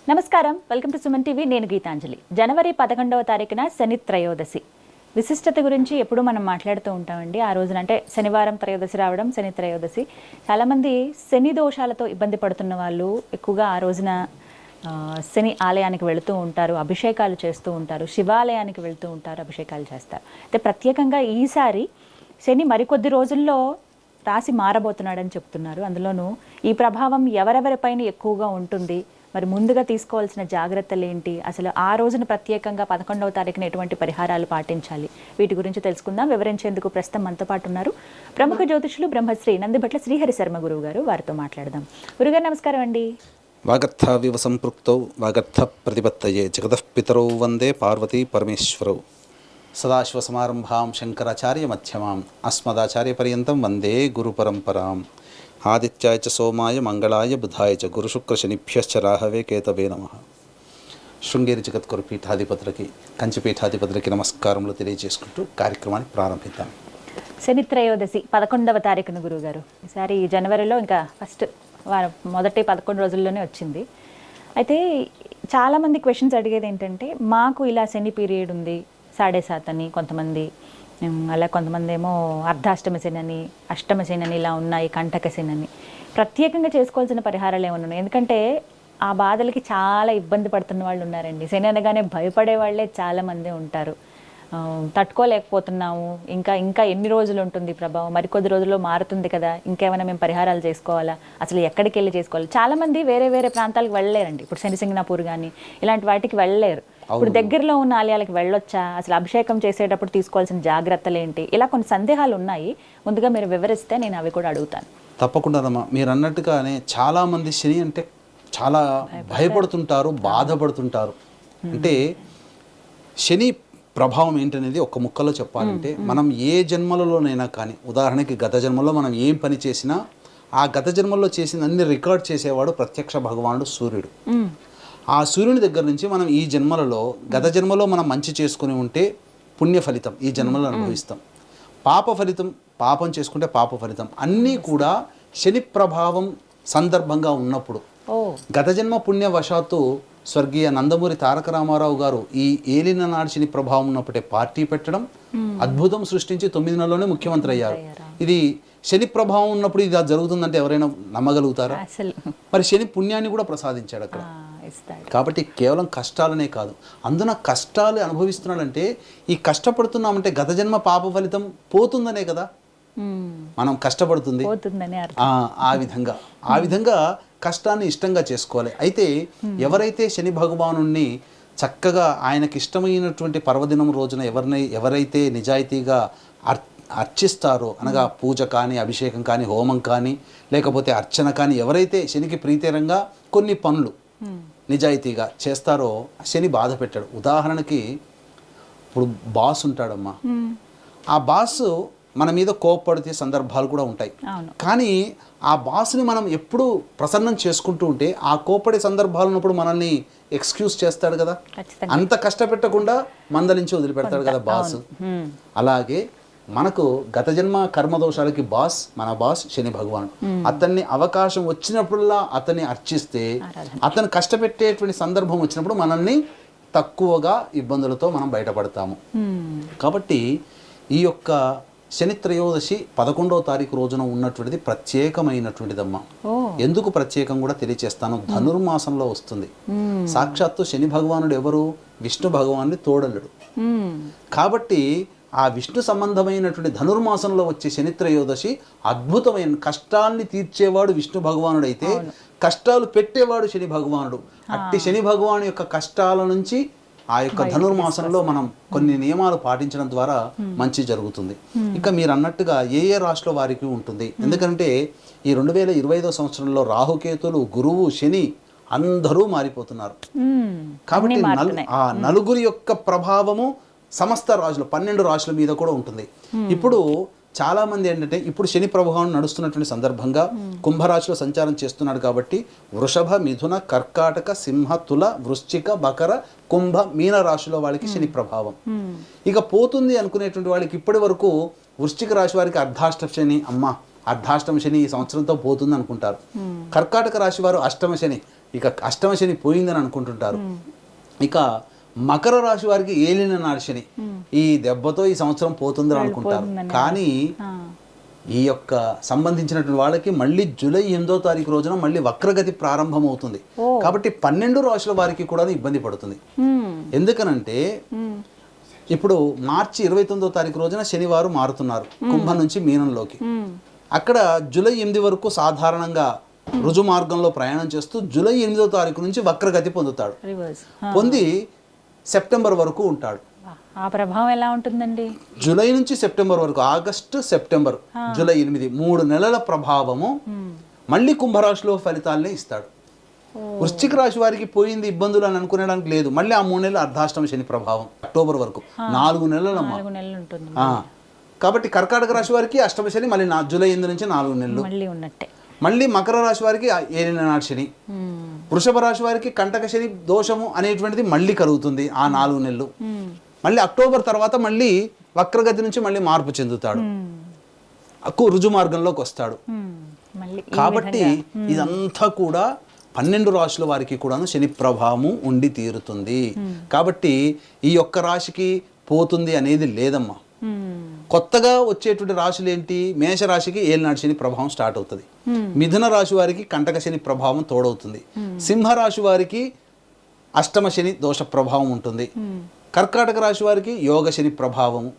నమస్కారం, welcome to Suman TV. నేను గీతాంజలి. జనవరి 11వ తారీఖున శని త్రయోదశి విశిష్టత గురించి ఎప్పుడు మనం మాట్లాడుతూ ఉంటామండి. ఆ రోజున అంటే శనివారం త్రయోదశి రావడం, శని త్రయోదశి. చాలామంది శని దోషాలతో ఇబ్బంది పడుతున్న వాళ్ళు ఎక్కువగా ఆ రోజున శని ఆలయానికి వెళుతూ ఉంటారు, అభిషేకాలు చేస్తూ ఉంటారు, శివాలయానికి వెళుతూ ఉంటారు, అభిషేకాలు చేస్తారు. అయితే ప్రత్యేకంగా ఈసారి శని మరికొద్ది రోజుల్లో రాశి మారబోతున్నాడని చెప్తున్నారు. అందులోనూ ఈ ప్రభావం ఎవరెవరిపైన ఎక్కువగా ఉంటుంది, మరి ముందుగా తీసుకోవాల్సిన జాగ్రత్తలు ఏంటి, అసలు ఆ రోజున ప్రత్యేకంగా 11వ తారీఖున ఎటువంటి పరిహారాలు పాటించాలి, వీటి గురించి తెలుసుకుందాం. వివరించేందుకు ప్రస్తుతం మనతో పాటు ఉన్నారు ప్రముఖ జ్యోతిషులు బ్రహ్మశ్రీ నందిభట్ల శ్రీహరి శర్మ గురువు గారు. వారితో మాట్లాడదాం. గురుగారు నమస్కారం అండి. వాగర్థావివ సంపృక్తౌ వాగర్థ ప్రతిపత్తయే జగతః పితరౌ వందే పార్వతీ పరమేశ్వరౌ. సదాశివసమారంభాం శంకరాచార్య మధ్యమాం అస్మదాచార్య పర్యంతం వందే గురు పరంపరాం. ఆదిత్యాయ చ సోమాయ మంగళాయ బుధాయ చ గురుశుక్రశనిభ్యశ్చ రాహవే కేతవే నమః. శృంగేరి జగద్గురు పీఠాధిపతులకి, కంచి పీఠాధిపతులకి నమస్కారములు తెలియజేసుకుంటూ కార్యక్రమాన్ని ప్రారంభిద్దాం. శని త్రయోదశి 11వ తారీఖున గురువుగారు. ఈసారి జనవరిలో ఇంకా ఫస్ట్ మొదటి 11 రోజుల్లోనే వచ్చింది. అయితే చాలామంది క్వశ్చన్స్ అడిగేది ఏంటంటే, మాకు ఇలా శని పీరియడ్ ఉంది, 7.5 అని కొంతమంది, అలా కొంతమంది ఏమో అర్ధాష్టమ శని అని, అష్టమ శని అని ఇలా ఉన్నాయి, కంటక శని అని. ప్రత్యేకంగా చేసుకోవాల్సిన పరిహారాలు ఏమైనా ఉన్నాయి? ఎందుకంటే ఆ బాధలకి చాలా ఇబ్బంది పడుతున్న వాళ్ళు ఉన్నారండి. శని అనగానే భయపడే వాళ్ళే చాలామంది ఉంటారు. తట్టుకోలేకపోతున్నాము, ఇంకా ఎన్ని రోజులు ఉంటుంది ప్రభావం, మరికొద్ది రోజుల్లో మారుతుంది కదా, ఇంకేమైనా మేము పరిహారాలు చేసుకోవాలా, అసలు ఎక్కడికి వెళ్ళి చేసుకోవాలి? చాలామంది వేరే వేరే ప్రాంతాలకు వెళ్ళలేరండి. ఇప్పుడు శనిసింగనాపూర్ కానీ ఇలాంటి వాటికి వెళ్ళలేరు. ఇప్పుడు దగ్గరలో ఉన్న ఆలయాలకు వెళ్ళొచ్చా, అసలు అభిషేకం చేసేటప్పుడు తీసుకోవాల్సిన జాగ్రత్తలు ఏంటి, ఇలా కొన్ని సందేహాలు ఉన్నాయి. ముందుగా మీరు వివరిస్తే నేను అవి కూడా అడుగుతాను. తప్పకుండానమ్మా. మీరు అన్నట్టుగానే చాలామంది శని అంటే చాలా భయపడుతుంటారు, బాధపడుతుంటారు. అంటే శని ప్రభావం ఏంటనేది ఒక ముక్కలో చెప్పాలంటే, మనం ఏ జన్మలలోనైనా కానీ, ఉదాహరణకి గత జన్మలో మనం ఏం పని చేసినా ఆ గత జన్మల్లో చేసిన అన్ని రికార్డ్ చేసేవాడు ప్రత్యక్ష భగవానుడు సూర్యుడు. ఆ సూర్యుని దగ్గర నుంచి మనం ఈ జన్మలలో, గత జన్మలో మనం మంచి చేసుకుని ఉంటే పుణ్య ఫలితం ఈ జన్మలో అనుభవిస్తాం. పాప ఫలితం, పాపం చేసుకుంటే పాప ఫలితం. అన్నీ కూడా శని ప్రభావం సందర్భంగా ఉన్నప్పుడు, గత జన్మ పుణ్యవశాత్తు స్వర్గీయ నందమూరి తారక రామారావు గారు ఈ ఏలిన నాడు శని ప్రభావం ఉన్నప్పుడే పార్టీ పెట్టడం, అద్భుతం సృష్టించి 9 నెలల్లోనే ముఖ్యమంత్రి అయ్యారు. ఇది శని ప్రభావం ఉన్నప్పుడు ఇది జరుగుతుందంటే ఎవరైనా నమ్మగలుగుతారా? మరి శని పుణ్యాన్ని కూడా ప్రసాదించాడు అక్కడ. కాబట్టి కేవలం కష్టాలనే కాదు, అందున కష్టాలు అనుభవిస్తున్నాడంటే ఈ కష్టపడుతున్నామంటే గత జన్మ పాప ఫలితం పోతుందనే కదా మనం కష్టపడుతుంది. ఆ విధంగా కష్టాన్ని ఇష్టంగా చేసుకోవాలి. అయితే ఎవరైతే శని భగవానుణ్ణి చక్కగా ఆయనకి ఇష్టమైనటువంటి పర్వదినం రోజున ఎవరైతే నిజాయితీగా అర్చిస్తారో, అనగా పూజ కానీ, అభిషేకం కానీ, హోమం కానీ, లేకపోతే అర్చన కానీ, ఎవరైతే శనికి ప్రీతికరంగా కొన్ని పనులు నిజాయితీగా చేస్తారో శని బాధ పెట్టాడు. ఉదాహరణకి ఇప్పుడు బాస్ ఉంటాడమ్మా, ఆ బాస్ మన మీద కోపపడితే సందర్భాలు కూడా ఉంటాయి. కానీ ఆ బాస్ని మనం ఎప్పుడు ప్రసన్నం చేసుకుంటూ ఉంటే ఆ కోపడే సందర్భాలు ఉన్నప్పుడు మనల్ని ఎక్స్క్యూజ్ చేస్తాడు కదా, అంత కష్టపెట్టకుండా మందలించి వదిలిపెడతాడు కదా బాస్. అలాగే మనకు గత జన్మ కర్మదోషాలకి మన బాస్ శని భగవానుడు. అతన్ని అవకాశం వచ్చినప్పుడల్లా అతన్ని అర్చిస్తే, అతను కష్టపెట్టేటువంటి సందర్భం వచ్చినప్పుడు మనల్ని తక్కువగా ఇబ్బందులతో మనం బయటపడతాము. కాబట్టి ఈ యొక్క శని త్రయోదశి 11వ తారీఖు రోజున ఉన్నటువంటిది ప్రత్యేకమైనటువంటిదమ్మా. ఎందుకు ప్రత్యేకం కూడా తెలియచేస్తాను. ధనుర్మాసంలో వస్తుంది. సాక్షాత్తు శని భగవానుడు ఎవరు? విష్ణు భగవానుడి తోడలుడు. కాబట్టి ఆ విష్ణు సంబంధమైనటువంటి ధనుర్మాసంలో వచ్చే శని త్రయోదశి అద్భుతమైన, కష్టాన్ని తీర్చేవాడు విష్ణు భగవానుడు అయితే కష్టాలు పెట్టేవాడు శని భగవానుడు. అట్టి శని భగవాను యొక్క కష్టాల నుంచి ఆ యొక్క ధనుర్మాసంలో మనం కొన్ని నియమాలు పాటించడం ద్వారా మంచి జరుగుతుంది. ఇక మీరు అన్నట్టుగా ఏ రాశిలో వారికి ఉంటుంది. ఎందుకంటే ఈ 2025వ సంవత్సరంలో రాహుకేతులు, గురువు, శని అందరూ మారిపోతున్నారు. కాబట్టి ఆ నలుగురి యొక్క ప్రభావము సమస్త రాశులు 12 రాశుల మీద కూడా ఉంటుంది. ఇప్పుడు చాలా మంది ఏంటంటే, ఇప్పుడు శని ప్రభావం నడుస్తున్నటువంటి సందర్భంగా కుంభరాశిలో సంచారం చేస్తున్నాడు కాబట్టి వృషభ, మిథున, కర్కాటక, సింహ, తుల, వృశ్చిక, మకర, కుంభ, మీన రాశిలో వాళ్ళకి శని ప్రభావం ఇక పోతుంది అనుకునేటువంటి వాళ్ళకి ఇప్పటి వరకు వృశ్చిక రాశి వారికి అర్ధాష్టమ శని, అర్ధాష్టమ శని ఈ సంవత్సరంతో పోతుంది అనుకుంటారు. కర్కాటక రాశి వారు అష్టమ శని, ఇక అష్టమ శని పోయిందని అనుకుంటుంటారు. ఇక మకర రాశి వారికి ఏలిన నాడు శని, ఈ దెబ్బతో ఈ సంవత్సరం పోతుందని అనుకుంటారు. కానీ ఈ యొక్క సంబంధించినటువంటి వాళ్ళకి మళ్ళీ జూలై 8వ తారీఖు రోజున మళ్ళీ వక్రగతి ప్రారంభం అవుతుంది. కాబట్టి 12 రాశుల వారికి కూడా ఇబ్బంది పడుతుంది. ఎందుకనంటే ఇప్పుడు మార్చి 29వ తారీఖు రోజున శనివారం మారుతున్నారు కుంభం నుంచి మీనంలోకి. అక్కడ జూలై 8 వరకు సాధారణంగా రుజు మార్గంలో ప్రయాణం చేస్తూ జూలై 8వ తారీఖు నుంచి వక్రగతి పొందుతాడు. పొంది సెప్టెంబర్ వరకు ఉంటాడు. ఆ ప్రభావం ఎలా ఉంటుందండి? జూలై నుంచి సెప్టెంబర్ వరకు, ఆగస్టు సెప్టెంబర్ జూలై 8 3 నెలల ప్రభావము మళ్ళీ కుంభరాశిలో ఫలితాలనే ఇస్తాడు. వృశ్చిక రాశి వారికి పోయింది ఇబ్బందులు అని అనుకునేడానికి లేదు. మళ్ళీ ఆ 3 నెలలు అర్ధాష్టమ శని ప్రభావం అక్టోబర్ వరకు 4 నెలలు ఉంటుంది. కాబట్టి కర్కాటక రాశి వారికి అష్టమ శని మళ్ళీ జూలై 8 నుంచి 4 నెలలు మళ్ళీ ఉన్నట్టే. మళ్ళీ మకర రాశి వారికి ఏలిన నాడు శని, వృషభ రాశి వారికి కంటక శని దోషము అనేటువంటిది మళ్ళీ కలుగుతుంది ఆ 4 నెలలు. మళ్ళీ అక్టోబర్ తర్వాత మళ్ళీ వక్రగతి నుంచి మళ్ళీ మార్పు చెందుతాడు, రుజు మార్గంలోకి వస్తాడు. కాబట్టి ఇదంతా కూడా 12 రాశుల వారికి కూడాను శని ప్రభావము ఉండి తీరుతుంది. కాబట్టి ఈ ఒక్క రాశికి పోతుంది అనేది లేదమ్మా. కొత్తగా వచ్చేటువంటి రాశులు ఏంటి? మేషరాశికి ఏలినాటి శని ప్రభావం స్టార్ట్ అవుతుంది. మిథున రాశి వారికి కంటక శని ప్రభావం తోడవుతుంది. సింహరాశి వారికి అష్టమ శని దోష ప్రభావం ఉంటుంది. కర్కాటక రాశి వారికి యోగ శని ప్రభావము,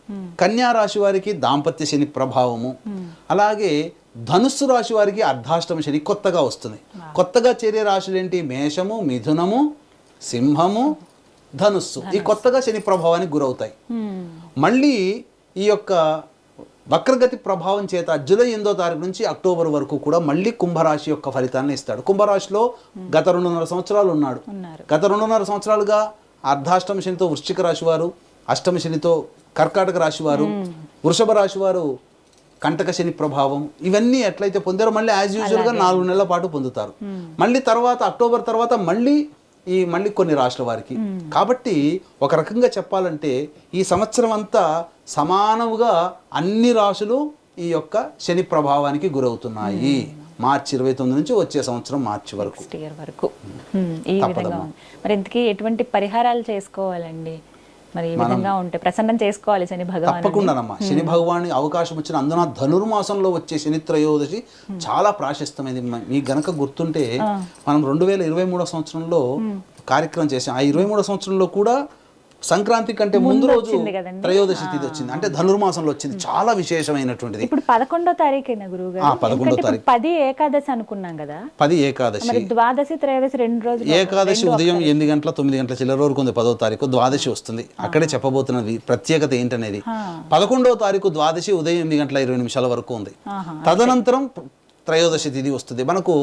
కన్యా రాశి వారికి దాంపత్య శని ప్రభావము, అలాగే ధనుస్సు రాశి వారికి అర్ధాష్టమ శని కొత్తగా వస్తుంది. కొత్తగా చేరే రాశులు ఏంటి? మేషము, మిథునము, సింహము, ధనుస్సు. ఈ కొత్తగా శని ప్రభావానికి గురవుతాయి. మళ్ళీ ఈ యొక్క వక్రగతి ప్రభావం చేత జూలై 8వ తారీఖు నుంచి అక్టోబర్ వరకు కూడా మళ్ళీ కుంభరాశి యొక్క ఫలితాన్ని ఇస్తాడు. కుంభరాశిలో గత 2.5 సంవత్సరాలు ఉన్నాడు. గత 2.5 సంవత్సరాలుగా అర్ధాష్టమ శనితో వృశ్చిక రాశి వారు, అష్టమ శనితో కర్కాటక రాశి వారు, వృషభ రాశి వారు కంటక శని ప్రభావం ఇవన్నీ ఎట్లయితే పొందారో మళ్ళీ యాజ్ యూజువల్గా 4 నెలల పాటు పొందుతారు. మళ్ళీ తర్వాత అక్టోబర్ తర్వాత మళ్ళీ కొన్ని రాష్ట్రాల వారికి. కాబట్టి ఒక రకంగా చెప్పాలంటే ఈ సంవత్సరం అంతా సమానముగా అన్ని రాశులు ఈ యొక్క శని ప్రభావానికి గురవుతున్నాయి. మార్చి 29 నుంచి వచ్చే సంవత్సరం మార్చి వరకు. ఈ విధంగా మరి ఇంతకీ ఎటువంటి పరిహారాలు చేసుకోవాలండి? మరి ఈ విధంగా ఉంటే ప్రసన్నం చేసుకోవాలి శని భగవాన్. తప్పకుండానమ్మా. శని భగవాన్ అవకాశం వచ్చిన అందున ధనుర్మాసంలో వచ్చే శని త్రయోదశి చాలా ప్రాశస్తమైనది. మీకు గనక గుర్తుంటే మనం 2023 సంవత్సరంలో కార్యక్రమం చేసాం. ఆ 23 సంవత్సరంలో కూడా సంక్రాంతి కంటే ముందు రోజు త్రయోదశి తిథి వచ్చింది. అంటే ధనుర్మాసంలో వచ్చింది. చాలా విశేషమైనటువంటిది. ఇప్పుడు 11వ తారీఖున గురువు గారు. 11వ తారీఖు 10 ఏకాదశి అనుకున్నాం కదా. 10 ఏకాదశి, ద్వాదశి త్రయోదశి 2 రోజులు. ఏకాదశి ఉదయం 8 గంటల 9 గంటల చిల్లర వరకు ఉంది 10వ తారీఖు. ద్వాదశి వస్తుంది. అక్కడే చెప్పబోతున్నది ప్రత్యేకత ఏంటనేది. 11వ తారీఖు ద్వాదశి ఉదయం 8 గంటల 20 నిమిషాల వరకు ఉంది. తదనంతరం త్రయోదశి తిథి వస్తుంది. మనకు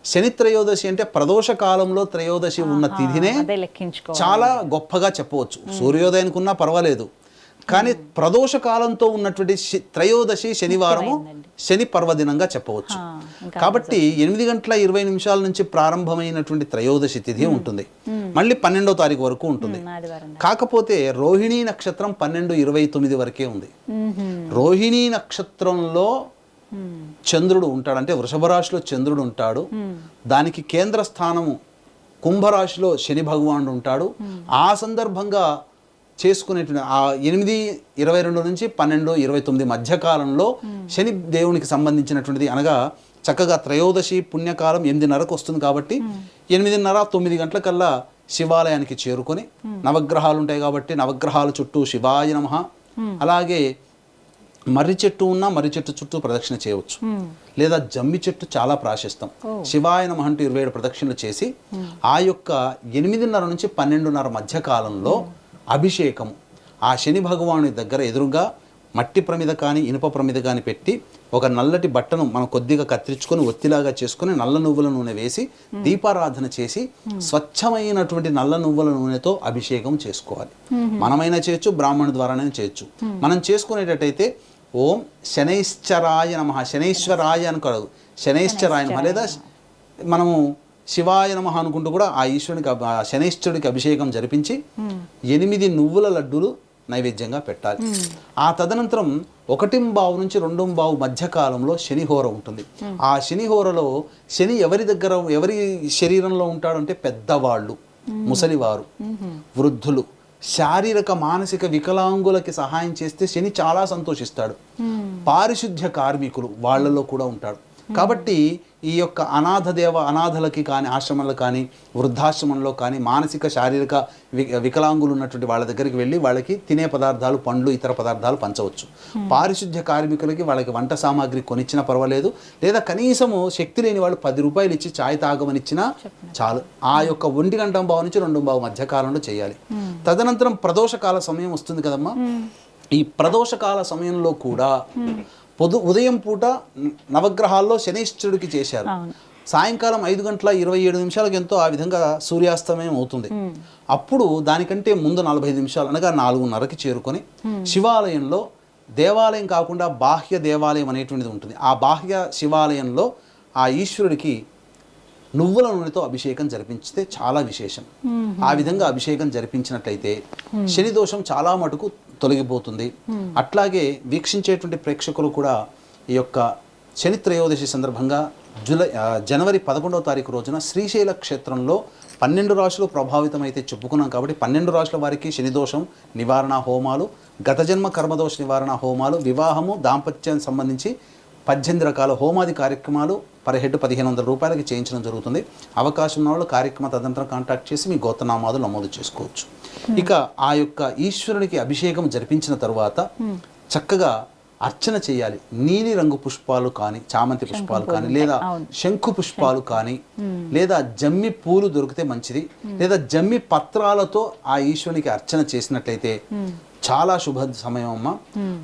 శని త్రయోదశి అంటే ప్రదోష కాలంలో త్రయోదశి ఉన్న తిథినే చాలా గొప్పగా చెప్పవచ్చు. సూర్యోదయానికి ఉన్నా పర్వాలేదు, కానీ ప్రదోష కాలంతో ఉన్నటువంటి త్రయోదశి శనివారము శని పర్వదినంగా చెప్పవచ్చు. కాబట్టి 8 గంటల 20 నిమిషాల నుంచి ప్రారంభమైనటువంటి త్రయోదశి తిథి ఉంటుంది. మళ్ళీ 12వ తారీఖు వరకు ఉంటుంది. కాకపోతే రోహిణీ నక్షత్రం 12:29 వరకే ఉంది. రోహిణీ నక్షత్రంలో చంద్రుడు ఉంటాడు. అంటే వృషభ రాశిలో చంద్రుడు ఉంటాడు. దానికి కేంద్ర స్థానము కుంభరాశిలో శని భగవానుడు ఉంటాడు. ఆ సందర్భంగా చేసుకునేటువంటి ఆ 8:22 నుంచి 12:29 మధ్యకాలంలో శని దేవునికి సంబంధించినటువంటిది, అనగా చక్కగా త్రయోదశి పుణ్యకాలం 8:30కు వస్తుంది. కాబట్టి 8:30 9 గంటలకల్లా శివాలయానికి చేరుకొని, నవగ్రహాలు ఉంటాయి కాబట్టి నవగ్రహాల చుట్టూ శివాయ నమః, అలాగే మర్రి చెట్టు ఉన్నా మర్రి చెట్టు చుట్టూ ప్రదక్షిణ చేయవచ్చు. లేదా జమ్మి చెట్టు చాలా ప్రాశస్తం. శివాయ నమః అంటూ 27 ప్రదక్షిణలు చేసి ఆ యొక్క 8:30 నుంచి 12:30 మధ్య కాలంలో అభిషేకము ఆ శని భగవానుడి దగ్గర ఎదురుగా మట్టి ప్రమిద కానీ ఇనుప ప్రమిద కానీ పెట్టి ఒక నల్లటి బట్టను మనం కొద్దిగా కత్తిరించుకొని ఒత్తిలాగా చేసుకుని నల్ల నువ్వుల నూనె వేసి దీపారాధన చేసి స్వచ్ఛమైనటువంటి నల్ల నువ్వుల నూనెతో అభిషేకం చేసుకోవాలి. మనమైనా చేయొచ్చు, బ్రాహ్మణు ద్వారానే చేయొచ్చు. మనం చేసుకునేటట్టయితే ఓం శనైశ్చరాయ నమః, శనైశ్వరాయ అనుకోదు, శనైశ్చరాయ నమః, లేదా మనము శివాయ నమః అనుకుంటూ కూడా ఆ ఈశ్వరునికి శనైశ్వరుడికి అభిషేకం జరిపించి 8 నువ్వుల లడ్డూలు నైవేద్యంగా పెట్టాలి. ఆ తదనంతరం 1:15 నుంచి 2:15 మధ్య కాలంలో శనిహోర ఉంటుంది. ఆ శనిహోరలో శని ఎవరి శరీరంలో ఉంటాడంటే పెద్దవాళ్ళు, ముసలివారు, వృద్ధులు, శారీరక మానసిక వికలాంగులకి సహాయం చేస్తే శని చాలా సంతోషిస్తాడు. పారిశుద్ధ్య కార్మికులు వాళ్ళలో కూడా ఉంటాడు. కాబట్టి ఈ యొక్క అనాథలకి కానీ, ఆశ్రమంలో కానీ, వృద్ధాశ్రమంలో కానీ మానసిక శారీరక వికలాంగులు ఉన్నటువంటి వాళ్ళ దగ్గరికి వెళ్ళి వాళ్ళకి తినే పదార్థాలు, పండ్లు, ఇతర పదార్థాలు పంచవచ్చు. పారిశుద్ధ్య కార్మికులకి వాళ్ళకి వంట సామాగ్రి కొనిచ్చినా పర్వాలేదు, లేదా కనీసము శక్తి లేని వాళ్ళు 10 రూపాయలు ఇచ్చి ఛాయ్ తాగమనిచ్చినా చాలు. ఆ యొక్క 1:15 నుంచి 2:15 మధ్య కాలంలో చేయాలి. తదనంతరం ప్రదోషకాల సమయం వస్తుంది కదమ్మా. ఈ ప్రదోషకాల సమయంలో కూడా ఉదయం పూట నవగ్రహాల్లో శనీశ్వరుడికి చేశారు. సాయంకాలం 5:27 ఎంతో ఆ విధంగా సూర్యాస్తమయం అవుతుంది. అప్పుడు దానికంటే ముందు 45 నిమిషాలు అనగా 4:30కి చేరుకొని శివాలయంలో, దేవాలయం కాకుండా బాహ్య దేవాలయం అనేటువంటిది ఉంటుంది. ఆ బాహ్య శివాలయంలో ఆ ఈశ్వరుడికి నువ్వుల నూనెతో అభిషేకం జరిపించితే చాలా విశేషం. ఆ విధంగా అభిషేకం జరిపించినట్లయితే శని దోషం చాలా మటుకు తొలగిపోతుంది. అట్లాగే వీక్షించేటువంటి ప్రేక్షకులు కూడా ఈ యొక్క శని త్రయోదశి సందర్భంగా జనవరి 11వ తారీఖు రోజున శ్రీశైల క్షేత్రంలో 12 రాశులు ప్రభావితమైతే చెప్పుకున్నాం కాబట్టి 12 రాశుల వారికి శనిదోషం నివారణ హోమాలు, గత జన్మ కర్మదోష నివారణ హోమాలు, వివాహము, దాంపత్యానికి సంబంధించి 18 రకాల హోమాది కార్యక్రమాలు పర్ హెడ్ 1,500 రూపాయలకి చేయించడం జరుగుతుంది. అవకాశం ఉన్న వాళ్ళు కార్యక్రమ తదనంతరం కాంటాక్ట్ చేసి మీ గోత్రనామాలు నమోదు చేసుకోవచ్చు. ఇక ఆ యొక్క ఈశ్వరునికి అభిషేకం జరిపించిన తరువాత చక్కగా అర్చన చేయాలి. నీలి రంగు పుష్పాలు కానీ, చామంతి పుష్పాలు కానీ, లేదా శంకు పుష్పాలు కానీ, లేదా జమ్మి పూలు దొరికితే మంచిది, లేదా జమ్మి పత్రాలతో ఆ ఈశ్వరునికి అర్చన చేసినట్లయితే చాలా శుభ సమయం అమ్మ.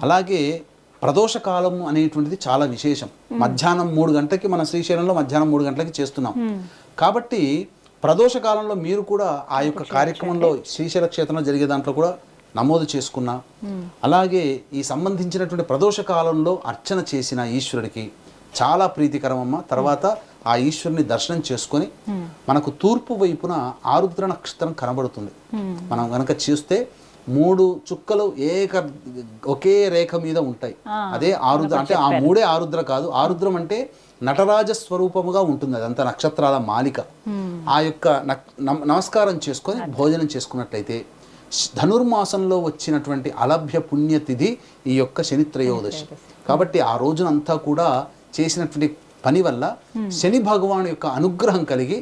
అలాగే ప్రదోషకాలం అనేటువంటిది చాలా విశేషం. మధ్యాహ్నం 3 గంటలకి మన శ్రీశైలంలో మధ్యాహ్నం 3 గంటలకి చేస్తున్నాం కాబట్టి ప్రదోషకాలంలో మీరు కూడా ఆ యొక్క కార్యక్రమంలో శ్రీశైల క్షేత్రంలో జరిగే దాంట్లో కూడా నమోదు చేసుకున్నా, అలాగే ఈ సంబంధించినటువంటి ప్రదోషకాలంలో అర్చన చేసిన ఈశ్వరుడికి చాలా ప్రీతికరమమ్మ. తర్వాత ఆ ఈశ్వరుని దర్శనం చేసుకొని మనకు తూర్పు వైపున ఆరుద్ర నక్షత్రం కనబడుతుంది. మనం కనుక చూస్తే 3 చుక్కలు ఒకే రేఖ మీద ఉంటాయి. అదే ఆరుద్ర అంటే ఆ 3 ఆరుద్ర కాదు. ఆరుద్రం అంటే నటరాజ స్వరూపముగా ఉంటుంది. అదంతా నక్షత్రాల మాలిక. ఆ యొక్క నమస్కారం చేసుకొని భోజనం చేసుకున్నట్లయితే ధనుర్మాసంలో వచ్చినటువంటి అలభ్య పుణ్యతిథి ఈ యొక్క శని త్రయోదశి కాబట్టి ఆ రోజునంతా కూడా చేసినటువంటి పని వల్ల శని భగవాను యొక్క అనుగ్రహం కలిగి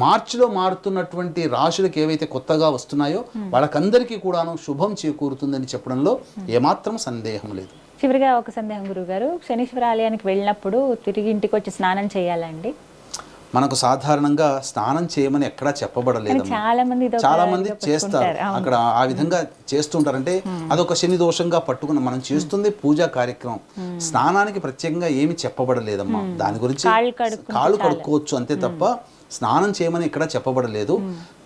మార్చిలో మారుతున్నటువంటి రాశులకు ఏవైతే కొత్తగా వస్తున్నాయో వాళ్ళకందరికీ కూడాను శుభం చేకూరుతుందని చెప్పడంలో ఏమాత్రం సందేహం లేదు. చివరిగా ఒక సందేహం గురుగారు, శనీశ్వర ఆలయానికి వెళ్ళినప్పుడు తిరిగి ఇంటికి వచ్చి స్నానం చేయాలండి? మనకు సాధారణంగా స్నానం చేయమని ఎక్కడా చెప్పబడలేదు. చాలా మంది చేస్తారు, అక్కడ ఆ విధంగా చేస్తుంటారంటే అదొక శని దోషంగా పట్టుకున్న మనం చేస్తుంది పూజా కార్యక్రమం. స్నానానికి ప్రత్యేకంగా ఏమి చెప్పబడలేదమ్మా. దాని గురించి కాళ్ళు కడుక్కోవచ్చు అంతే తప్ప స్నానం చేయమని ఎక్కడా చెప్పబడలేదు.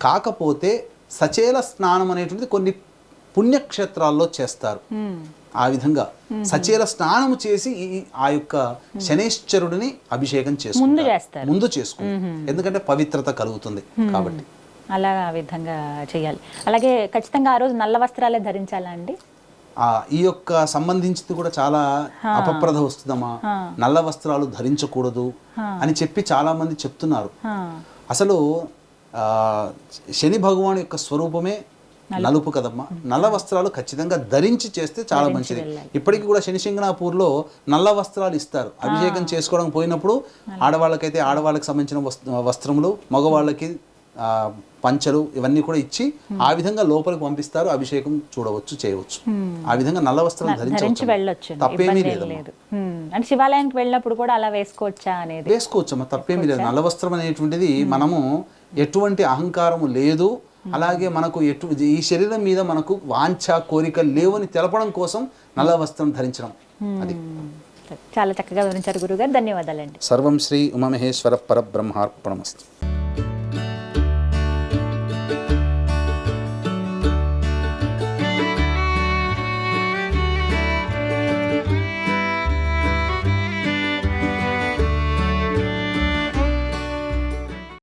కాకపోతే సచేల స్నానం అనేటువంటిది కొన్ని పుణ్యక్షేత్రాల్లో చేస్తారు. ఆ విధంగా సచేల స్నానం చేసి ఆ యొక్క శనేశ్వరుడిని అభిషేకం ముందు చేసుకుంటారు. ఎందుకంటే పవిత్రత కలుగుతుంది కాబట్టి అలా ఆ విధంగా చేయాలి. అలాగే ఖచ్చితంగా ఆ రోజు నల్ల వస్త్రాలే ధరించాలా అండి? ఈ యొక్క సంబంధించింది కూడా చాలా అపప్రద వస్తుందమ్మా. నల్ల వస్త్రాలు ధరించకూడదు అని చెప్పి చాలా మంది చెప్తున్నారు. అసలు శని భగవాన్ యొక్క స్వరూపమే నలుపు కదమ్మా. నల్ల వస్త్రాలు ఖచ్చితంగా ధరించి చేస్తే చాలా మంచిది. ఇప్పటికీ కూడా శనిశంగనాపూర్లో నల్ల వస్త్రాలు ఇస్తారు. అభిషేకం చేసుకోవడం పోయినప్పుడు ఆడవాళ్ళకైతే ఆడవాళ్ళకి సంబంధించిన వస్త్రములు, మగవాళ్ళకి పంచలు ఇవన్నీ కూడా ఇచ్చి ఆ విధంగా లోపలికి పంపిస్తారు. అభిషేకం చూడవచ్చు, చేయవచ్చు. ఆ విధంగా నల్ల వస్త్రాలు ధరించి వెళ్ళొచ్చు, తప్పేమీ లేదు. అంటే శివాలయానికి వెళ్ళినప్పుడు కూడా అలా వేసుకోవచ్చా అనేది? వేసుకోవచ్చమ్మా, తప్పేమీ లేదు. నల్ల వస్త్రం అనేటువంటిది మనము ఎటువంటి అహంకారము లేదు, అలాగే మనకు ఈ శరీరం మీద మనకు వాంఛ కోరికలు లేవని తెలపడం కోసం నల్ల వస్త్రం ధరించడం. అది చాలా చక్కగా వివరించారు గురుగారు. ధన్యవాదాలండి. సర్వం శ్రీ ఉమామహేశ్వర పరబ్రహ్మార్పణమస్తు.